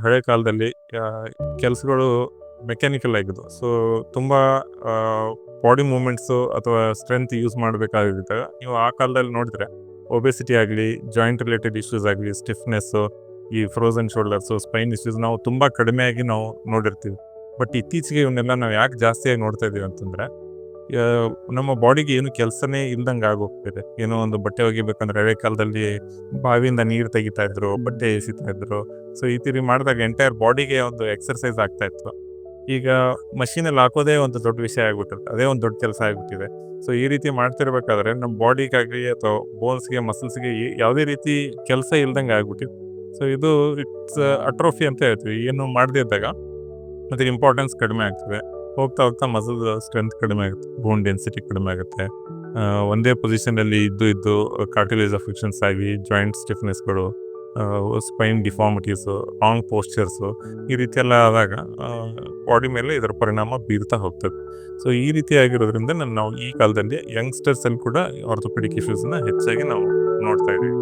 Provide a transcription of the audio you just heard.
ಹಳೆ ಕಾಲದಲ್ಲಿ ಕೆಲಸಗಳು ಮೆಕ್ಯಾನಿಕಲ್ ಆಗಿದ್ದು. ಸೊ ತುಂಬ ಬಾಡಿ ಮೂವ್ಮೆಂಟ್ಸು ಅಥವಾ ಸ್ಟ್ರೆಂತ್ ಯೂಸ್ ಮಾಡಬೇಕಾಗಿದ್ದಾಗ ನೀವು ಆ ಕಾಲದಲ್ಲಿ ನೋಡಿದ್ರೆ ಒಬೆಸಿಟಿ ಆಗಲಿ, ಜಾಯಿಂಟ್ ರಿಲೇಟೆಡ್ ಇಶ್ಯೂಸ್ ಆಗಲಿ, ಸ್ಟಿಫ್ನೆಸ್ಸು, ಈ ಫ್ರೋಸನ್ ಶೋಲ್ಡರ್ಸು, ಸ್ಪೈನ್ ಇಶ್ಯೂಸ್ ನಾವು ತುಂಬ ಕಡಿಮೆಯಾಗಿ ನಾವು ನೋಡಿರ್ತೀವಿ. ಬಟ್ ಇತ್ತೀಚೆಗೆ ಇವನ್ನೆಲ್ಲ ನಾವು ಯಾಕೆ ಜಾಸ್ತಿಯಾಗಿ ನೋಡ್ತಾ ಇದೀವಿ ಅಂತಂದರೆ, ನಮ್ಮ ಬಾಡಿಗೆ ಏನು ಕೆಲಸನೇ ಇಲ್ದಂಗೆ ಆಗೋಗ್ತಿದೆ. ಏನೋ ಒಂದು ಬಟ್ಟೆ ಒಗಿಬೇಕಂದ್ರೆ ಹಳೆ ಕಾಲದಲ್ಲಿ ಬಾವಿಯಿಂದ ನೀರು ತೆಗಿತಾ ಇದ್ರು, ಬಟ್ಟೆ ಎಸಿತಾ ಇದ್ರು. ಸೊ ಈ ತಿರಿ ಮಾಡಿದಾಗ ಎಂಟೈರ್ ಬಾಡಿಗೆ ಒಂದು ಎಕ್ಸರ್ಸೈಸ್ ಆಗ್ತಾ ಇತ್ತು. ಈಗ ಮಷೀನಲ್ಲಿ ಹಾಕೋದೇ ಒಂದು ದೊಡ್ಡ ವಿಷಯ ಆಗ್ಬಿಟ್ಟಿದೆ, ಅದೇ ಒಂದು ದೊಡ್ಡ ಕೆಲಸ ಆಗ್ಬಿಟ್ಟಿದೆ. ಸೊ ಈ ರೀತಿ ಮಾಡ್ತಿರ್ಬೇಕಾದ್ರೆ ನಮ್ಮ ಬಾಡಿಗಾಗಲಿ ಅಥವಾ ಬೋನ್ಸ್ಗೆ, ಮಸಲ್ಸ್ಗೆ ಯಾವುದೇ ರೀತಿ ಕೆಲಸ ಇಲ್ದಂಗೆ ಆಗ್ಬಿಟ್ಟಿದೆ. ಸೊ ಇದು ಇಟ್ಸ್ ಅಟ್ರೋಫಿ ಅಂತ ಹೇಳ್ತೀವಿ. ಏನು ಮಾಡದೇ ಇದ್ದಾಗ ಮತ್ತು ಇಂಪಾರ್ಟೆನ್ಸ್ ಕಡಿಮೆ ಆಗ್ತದೆ. ಹೋಗ್ತಾ ಹೋಗ್ತಾ ಮಸಲ್ ಸ್ಟ್ರೆಂತ್ ಕಡಿಮೆ ಆಗುತ್ತೆ, ಬೋನ್ ಡೆನ್ಸಿಟಿ ಕಡಿಮೆ ಆಗುತ್ತೆ. ಒಂದೇ ಪೊಸಿಷನಲ್ಲಿ ಇದ್ದು ಕಾರ್ಟಿಲೇಜ್ ಅಫೆಕ್ಷನ್ಸ್ ಆಗಿ, ಜಾಯಿಂಟ್ ಸ್ಟಿಫ್ನೆಸ್ಗಳು, ಸ್ಪೈನ್ ಡಿಫಾರ್ಮಿಟೀಸು, ರಾಂಗ್ ಪೋಸ್ಚರ್ಸು, ಈ ರೀತಿ ಎಲ್ಲ ಆದಾಗ ಬಾಡಿ ಮೇಲೆ ಇದರ ಪರಿಣಾಮ ಬೀರ್ತಾ ಹೋಗ್ತದೆ. ಸೊ ಈ ರೀತಿ ಆಗಿರೋದ್ರಿಂದ ನಾವು ಈ ಕಾಲದಲ್ಲಿ ಯಂಗ್ಸ್ಟರ್ಸಲ್ಲಿ ಕೂಡ ಆರ್ಥೋಪೆಡಿಕ್ ಇಶ್ಯೂಸ್ನ ಹೆಚ್ಚಾಗಿ ನಾವು ನೋಡ್ತಾ ಇದ್ದೀವಿ.